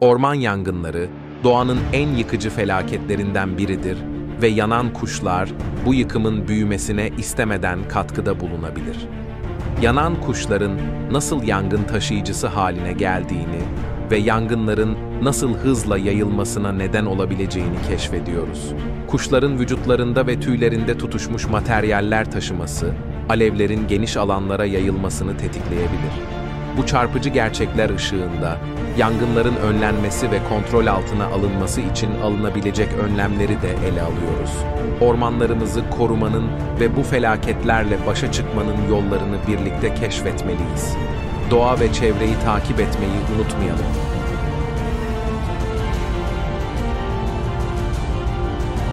Orman yangınları, doğanın en yıkıcı felaketlerinden biridir ve yanan kuşlar bu yıkımın büyümesine istemeden katkıda bulunabilir. Yanan kuşların nasıl yangın taşıyıcısı haline geldiğini ve yangınların nasıl hızla yayılmasına neden olabileceğini keşfediyoruz. Kuşların vücutlarında ve tüylerinde tutuşmuş materyaller taşıması, alevlerin geniş alanlara yayılmasını tetikleyebilir. Bu çarpıcı gerçekler ışığında, yangınların önlenmesi ve kontrol altına alınması için alınabilecek önlemleri de ele alıyoruz. Ormanlarımızı korumanın ve bu felaketlerle başa çıkmanın yollarını birlikte keşfetmeliyiz. Doğa ve çevreyi takip etmeyi unutmayalım.